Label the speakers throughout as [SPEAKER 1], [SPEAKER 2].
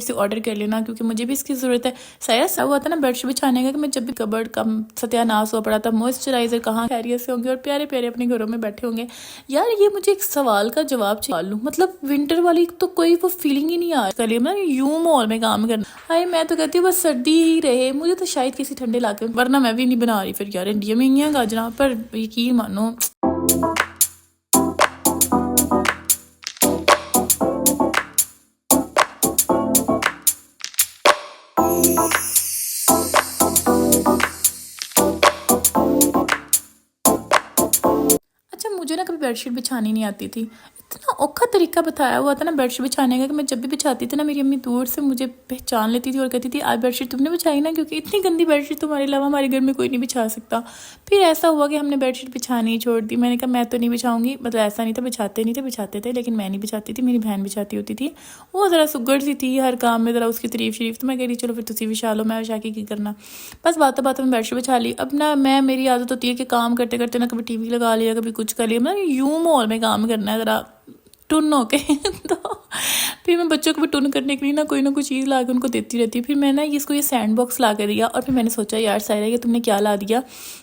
[SPEAKER 1] से ऑर्डर कर लेना, क्योंकि मुझे भी इसकी ज़रूरत है। सारा सब हुआ था ना बेडशीट बिछाने का कि मैं जब भी कबर्ड का सत्यानाश हुआ पड़ा था, मॉइस्चराइजर कहाँ खैरियत से होंगे और प्यारे प्यारे अपने घरों में बैठे होंगे। यार ये मुझे एक सवाल का जवाब चाहिए, मतलब विंटर वाली तो कोई वो फीलिंग ही नहीं आ रही। मैं यूं मॉल में काम करना, हाय मैं तो कहती हूँ बस सर्दी ही रहे, मुझे तो शायद किसी ठंडे इलाके में, वरना मैं भी नहीं बना रही फिर यार। इंडिया में ही है गाजरा, पर यकीन मानो मुझे ना कभी बेडशीट बिछानी नहीं आती थी। इतना औखा तरीका बताया हुआ था ना बेडशीट बिछाने का कि मैं जब भी बिछाती थी ना, मेरी अम्मी दूर से मुझे पहचान लेती थी और कहती थी आज बेडशीट तुमने बिछाई ना, क्योंकि इतनी गंदी बेडशीट तुम्हारे अलावा हमारे घर में कोई नहीं बिछा सकता। फिर ऐसा हुआ कि हमने बेडशीट बिछानी ही छोड़ दी। मैंने कहा मैं तो नहीं बिछाऊंगी, मतलब ऐसा नहीं था, बिछाते नहीं थे, बिछाते थे, लेकिन मैं नहीं बिछाती थी, मेरी बहन बिछाती होती थी। वो ज़रा सुगड़ सी थी हर काम में, ज़रा उसकी तारीफ शरीफ, तो मैं कह रही चलो फिर तुसी बिछा लो, मैं बिछा के की करना। बस बातों बातों में बेडशीट बिछा ली। अब ना मेरी आदत होती है कि काम करते करते ना कभी टीवी लगा लिया, कभी कुछ कर लिया, मतलब यूं मॉल में काम करना है ज़रा टुन होके तो फिर मैं बच्चों को भी टुन करने के लिए ना कोई चीज़ ला के उनको देती रहती है। फिर मैंने इसको ये सैंड बॉक्स ला के दिया, और फिर मैंने सोचा यार सायरा ये तुमने क्या ला दिया,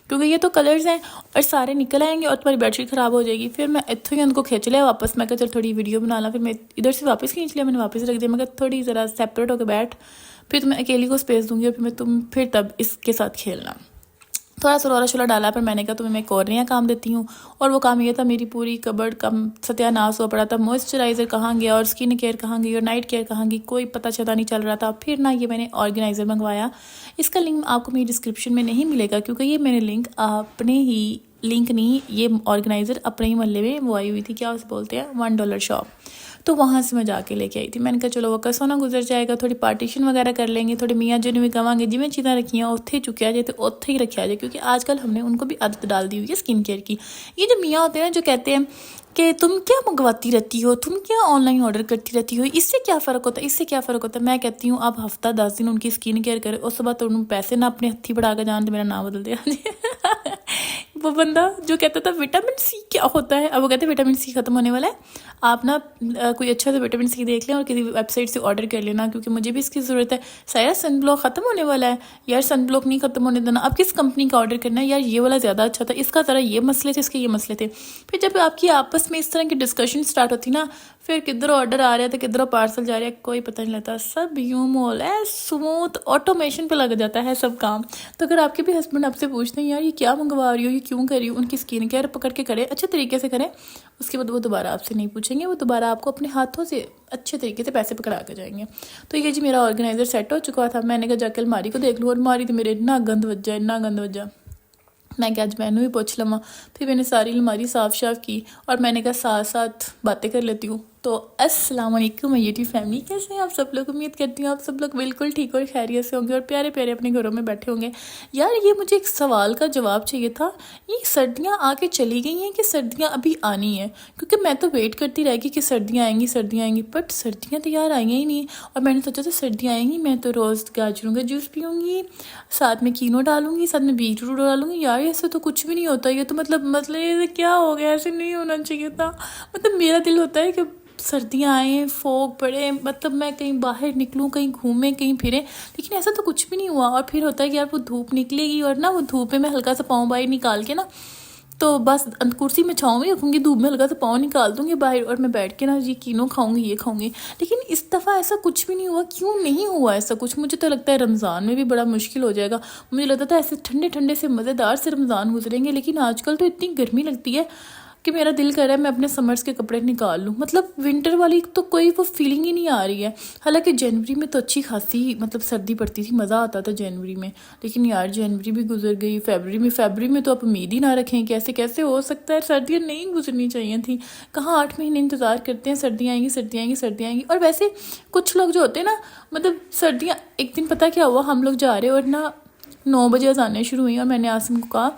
[SPEAKER 1] क्योंकि ये तो कलर्स हैं और सारे निकल आएंगे और तुम्हारी बेडशीट ख़राब हो जाएगी। फिर मैं इतों ही उनको खींच लिया वापस। मैं कहा चल थोड़ी वीडियो बना ला। फिर मैं इधर से वापस खींच लिया, मैंने वापस रख दिया। मैं कहा थोड़ी ज़रा सेपरेट होकर बैठ, फिर तुम्हें अकेली को स्पेस दूंगी और फिर तब इसके साथ खेलना। थोड़ा सा रोला शोला डाला, पर मैंने कहा तुम्हें मैं एक और नया काम देती हूँ। और वो काम ये था, मेरी पूरी कबर्ड का सत्यानाश हुआ पड़ा था। मॉइस्चराइज़र कहाँ गया और स्किन केयर कहाँ गई और नाइट केयर कहाँ गई, कोई पता चला नहीं चल रहा था। फिर ना ये मैंने ऑर्गेनाइज़र मंगवाया। इसका लिंक आपको मेरी डिस्क्रिप्शन में नहीं मिलेगा, क्योंकि ये मैंने लिंक नहीं, ये ऑर्गेनाइज़र अपने ही मोहल्ले में वो आई हुई थी, क्या उसे बोलते हैं, $1 शॉप, तो वहाँ से मैं जाके लेके आई थी। मैंने कहा चलो वो कसोना गुजर जाएगा, थोड़ी पार्टीशन वगैरह कर लेंगे, थोड़ी मियाँ जी ने भी कहेंगे जिमें चीज़ें रखियाँ उत्थे चुकिया जाए तो उत्थे ही रखा जाए, क्योंकि आजकल हमने उनको भी आदत डाल दी हुई है स्किन केयर की। ये जो मियाँ होते हैं ना, जो कहते हैं कि तुम क्या मंगवाती रहती हो, तुम क्या ऑनलाइन ऑर्डर करती रहती हो, इससे क्या फ़र्क होता है, इससे क्या फ़र्क होता है। मैं कहती हूँ आप हफ्ता 10 दिन उनकी स्किन केयर करें, उस बाद तो उन्होंने पैसे ना अपने हत्थी बढ़ा कर जान, तो मेरा नाम बदल दिया वो बंदा जो कहता था विटामिन सी क्या होता है, अब वो कहते हैं विटामिन सी ख़त्म होने वाला है, आप ना कोई अच्छा सा विटामिन सी देख लें और किसी वेबसाइट से ऑर्डर कर लेना, क्योंकि मुझे भी इसकी ज़रूरत है। सारा सन ब्लॉक ख़त्म होने वाला है यार, सन ब्लॉक नहीं ख़त्म होने देना। अब किस कंपनी का ऑर्डर करना है यार, ये वाला ज़्यादा अच्छा था, इसका ज़रा ये मसले थे, इसके ये मसले थे। फिर जब आपकी आपस में इस तरह की डिस्कशन स्टार्ट होती ना, फिर किधरों ऑर्डर आ रहा है तो किधरों पार्सल जा रहा है, कोई पता नहीं लगता। सब यूं मॉल है, स्मूथ ऑटोमेशन पे लग जाता है सब काम। तो अगर आपके भी हस्बैंड आपसे पूछते हैं यार ये क्या मंगवा रही हो, ये क्यों कर रही हो, उनकी स्किन केयर पकड़ के करें, अच्छे तरीके से करें, उसके बाद वो दोबारा आपसे नहीं पूछेंगे, वो दोबारा आपको अपने हाथों से अच्छे तरीके से पैसे पकड़ा के जाएंगे। तो ये जी मेरा ऑर्गेनाइज़र सेट हो चुका था। मैंने कहा जाके अलमारी को देख लूँ, और अलमारी तो मेरे इतना गंद वज्जा। मैं क्या आज मैनू भी पूछ लवा। फिर मैंने सारी अलमारी साफ की, और मैंने कहा साथ साथ बातें कर लेती हूँ। तो अस्सलाम वालेकुम यूट्यूब फैमिली, कैसे हैं आप सब लोग। उम्मीद करती हूँ आप सब लोग बिल्कुल ठीक और खैरियत से होंगे और प्यारे प्यारे अपने घरों में बैठे होंगे। यार ये मुझे एक सवाल का जवाब चाहिए था, ये सर्दियाँ आके चली गई हैं कि सर्दियाँ अभी आनी है, क्योंकि मैं तो वेट करती रहेगी कि सर्दियाँ आएंगी, बट सर्दियाँ तो यार आई ही नहीं। और मैंने सोचा था सर्दियाँ आएंगी, मैं तो रोज़ गाजरों का जूस पीऊँगी, साथ में कीनो डालूंगी, साथ में बीटरूट डालूंगी। यार ऐसे तो कुछ भी नहीं होता, ये तो मतलब ये क्या हो गया, ऐसे नहीं होना चाहिए था। मतलब मेरा दिल होता है कि सर्दियाँ आए, फोग पड़े, मतलब मैं कहीं बाहर निकलूँ, कहीं घूमें, कहीं फिरें, लेकिन ऐसा तो कुछ भी नहीं हुआ। और फिर होता है कि यार वो धूप निकलेगी, और ना वो धूप में मैं हल्का सा पाँव बाहर निकाल के ना, तो बस कुर्सी में छाँव में रखूँगी, धूप में हल्का सा पाँव निकाल दूँगी बाहर, और मैं बैठ के ना ये कीनो खाऊँगी, ये खाऊँगी। लेकिन इस दफ़ा ऐसा कुछ भी नहीं हुआ। क्यों नहीं हुआ ऐसा कुछ, मुझे तो लगता है रमज़ान में भी बड़ा मुश्किल हो जाएगा। मुझे लगता था ऐसे ठंडे ठंडे से मज़ेदार से रमज़ान गुजरेंगे, लेकिन आजकल तो इतनी गर्मी लगती है कि मेरा दिल कर रहा है मैं अपने समर्स के कपड़े निकाल लूँ। मतलब विंटर वाली तो कोई वो फीलिंग ही नहीं आ रही है। हालांकि जनवरी में तो अच्छी खासी मतलब सर्दी पड़ती थी, मज़ा आता था जनवरी में, लेकिन यार जनवरी भी गुजर गई। फरवरी में तो आप उम्मीद ही ना रखें, कैसे कैसे हो सकता है। सर्दियाँ नहीं गुजरनी चाहिए थी, कहाँ 8 महीने इंतज़ार करते हैं सर्दियाँ आएंगी। और वैसे कुछ लोग जो होते हैं ना, मतलब सर्दियाँ, एक दिन पता क्या हुआ, हम लोग जा रहे और ना 9 बजे अज़ानें शुरू हुई, और मैंने आसिम को कहा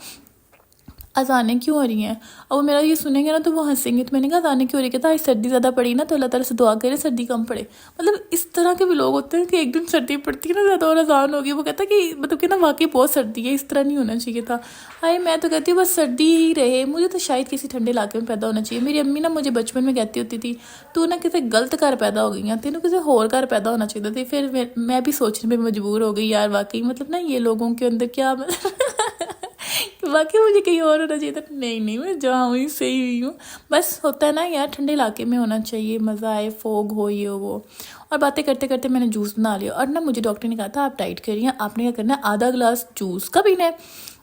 [SPEAKER 1] अजानें क्यों हो रही हैं। और वो मेरा ये सुनेंगे ना तो वो हंसेंगे। तो मैंने कहा अजानें क्यों हो रही है, कहता आज सर्दी ज़्यादा पड़ी ना तो अल्लाह ताला से दुआ करे सर्दी कम पड़े। मतलब इस तरह के भी लोग होते हैं कि एक दिन सर्दी पड़ती है ना ज़्यादा और अजान होगी, वो कहता है कि मतलब कि ना वाकई बहुत सर्दी है, इस तरह नहीं होना चाहिए था। हाय मैं तो कहती हूँ बस सर्दी ही रहे, मुझे तो शायद किसी ठंडे इलाके में पैदा होना चाहिए। मेरी अम्मी ना मुझे बचपन में कहती होती थी तू ना किसी गलत घर पैदा हो गई हैं, तेनों किसी होर घर पैदा होना चाहिए था। फिर मैं भी सोचने में मजबूर हो गई यार वाकई मतलब ना ये लोगों के अंदर क्या बाकी मुझे कहीं और होना चाहिए था। नहीं मैं जहाँ हुई सही हुई हूँ। बस होता है ना यार ठंडे इलाके में होना चाहिए, मज़ा आए, फोग हो ये वो। और बातें करते करते मैंने जूस बना लिया। और ना मुझे डॉक्टर ने कहा था आप डाइट करिए, आपने क्या करना है आधा गिलास जूस का पीना है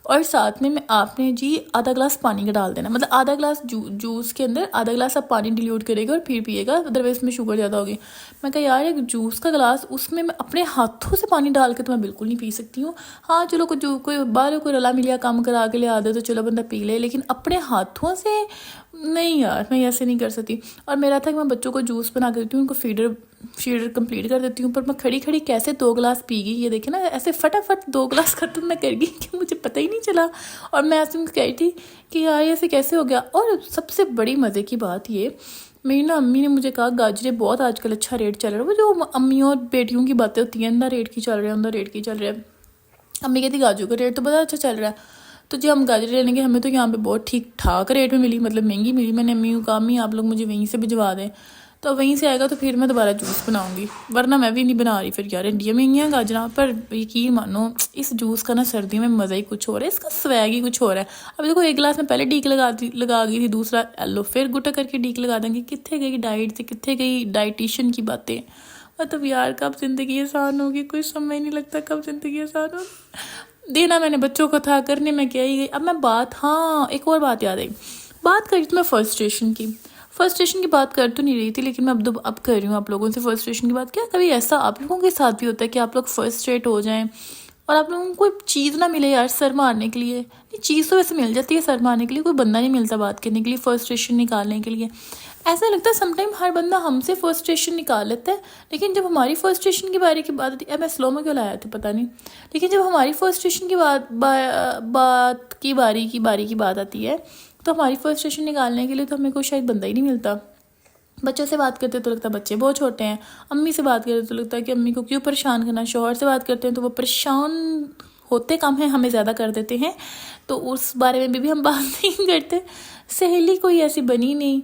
[SPEAKER 1] और साथ में आपने जी आधा गिलास पानी का डाल देना। मतलब आधा गिलास जूस के अंदर आधा गिलास आप पानी डिल्यूट करेगा और फिर पिएगा, अदरवाइज में शुगर ज़्यादा होगी। मैं कहा यार एक जूस का गिलास उसमें मैं अपने हाथों से पानी डाल के तो मैं बिल्कुल नहीं पी सकती हूँ। हाँ चलो कोई बाहर कोई रला मिलिया काम करा के ले आ दे तो चलो बंदा पी ले, लेकिन अपने हाथों से नहीं यार मैं ऐसे नहीं कर सकती। और मेरा था कि मैं बच्चों को जूस बना के देती हूँ, उनको फीडर कंप्लीट कर देती हूँ। पर मैं खड़ी खड़ी कैसे 2 गिलास पी गई, ये देखे ना ऐसे फटाफट 2 गिलास खत्म मैं कर गई कि मुझे पता ही नहीं चला। और मैं ऐसे कह रही थी कि यार ऐसे कैसे हो गया। और सबसे बड़ी मज़े की बात ये, मेरी ना अम्मी ने मुझे कहा गाजरे बहुत आजकल अच्छा रेट चल रहा है। वो जो अम्मियों और बेटियों की बातें होती हैं, अंदर रेट की चल रहा है, अंदर रेट की चल रहा है। अम्मी कहती गाजरों का रेट तो बहुत अच्छा चल रहा है। तो जी हम गाजर लेने गए, हमें तो यहाँ पे बहुत ठीक ठाक रेट में मिली, मतलब महंगी मिली। मैंने अम्मी को कहा अम्मी आप लोग मुझे वहीं से भिजवा दें, तो वहीं से आएगा तो फिर मैं दोबारा जूस बनाऊंगी, वरना मैं भी नहीं बना रही। फिर यार इंडिया में ही है गाजरा। पर यकीन मानो इस जूस का ना सर्दी में मज़ा ही कुछ हो रहा है, इसका स्वैग ही कुछ हो रहा है। अब देखो एक गिलास में पहले डीक लगा गई थी, दूसरा लो फिर गुटा करके डीक लगा देंगे। कितने गई डाइट से, कितने गई डाइटिशियन की बातें। मतलब यार कब ज़िंदगी आसान होगी, कोई समय नहीं लगता कब ज़िंदगी आसान होगी। देना मैंने बच्चों को था, करने में क्या ही गई। अब मैं बात, हाँ एक और बात याद आई, बात करी थी मैं फ्रस्ट्रेशन की बात कर तो नहीं रही थी, लेकिन मैं अब कर रही हूँ आप लोगों से फ्रस्ट्रेशन की बात। क्या कभी ऐसा आप लोगों के साथ भी होता है कि आप लोग फ्रस्ट्रेट हो जाएं और आप लोगों को कोई चीज़ ना मिले यार सर मारने के लिए। नहीं चीज़ तो वैसे मिल जाती है सर मारने के लिए, कोई बंदा नहीं मिलता बात करने के लिए, फ्रस्ट्रेशन निकालने के लिए। ऐसा लगता है समटाइम हर बंदा हमसे फ्रस्ट्रेशन निकाल लेता है, लेकिन जब हमारी फ्रस्ट्रेशन की बारी की बात आती है, मैं स्लो में क्यों लाया था पता नहीं, लेकिन जब हमारी फ्रस्ट्रेशन की बारी की बात आती है तो हमारी फ्रस्ट्रेशन निकालने के लिए तो हमें कोई शायद बंदा ही नहीं मिलता। बच्चों से बात करते तो लगता है बच्चे बहुत छोटे हैं, अम्मी से बात करते तो लगता है कि अम्मी को क्यों परेशान करना, शौहर से बात करते हैं तो वो परेशान होते कम हैं, हमें ज़्यादा कर देते हैं, तो उस बारे में भी हम बात नहीं करते। सहेली कोई ऐसी बनी नहीं,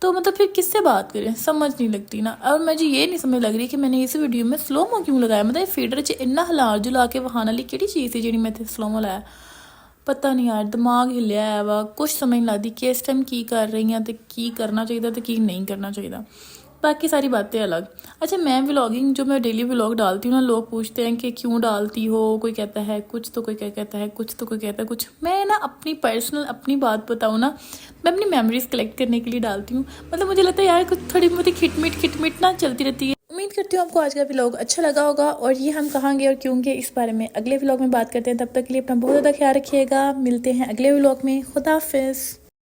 [SPEAKER 1] तो मतलब फिर किससे बात करें समझ नहीं लगती ना। और मुझे ये नहीं समझ लग रही कि मैंने इस वीडियो में स्लोमो क्यों लगाया। मतलब फीडर च इन्ना हिला जुला के वहाना ली केड़ी चीज़ थी जी मैं स्लोमो लाया, पता नहीं यार दिमाग हिलिया है वा, कुछ समझ नहीं लगती कि इस टाइम की कर रही हैं तो की करना चाहिए तो की नहीं करना चाहिए। बाकी सारी बातें अलग। अच्छा मैं व्लॉगिंग जो मैं डेली व्लॉग डालती हूँ ना, लोग पूछते हैं कि क्यों डालती हो, कोई कहता है कुछ तो कोई क्या कहता है कुछ तो कोई कहता है कुछ। मैं ना अपनी पर्सनल अपनी बात बताऊँ ना, मैं अपनी मेमोरीज कलेक्ट करने के लिए डालती हूँ। मतलब मुझे लगता है यार कुछ थोड़ी बहुत खिटमिट ना चलती रहती है। उम्मीद करती हूँ आपको आज का व्लॉग अच्छा लगा होगा, और ये हम कहाँगे और क्योंकि इस बारे में अगले व्लॉग में बात करते हैं। तब तक के लिए अपना बहुत ज़्यादा ख्याल रखिएगा, मिलते हैं अगले व्लॉग में। खुदा हाफिज़।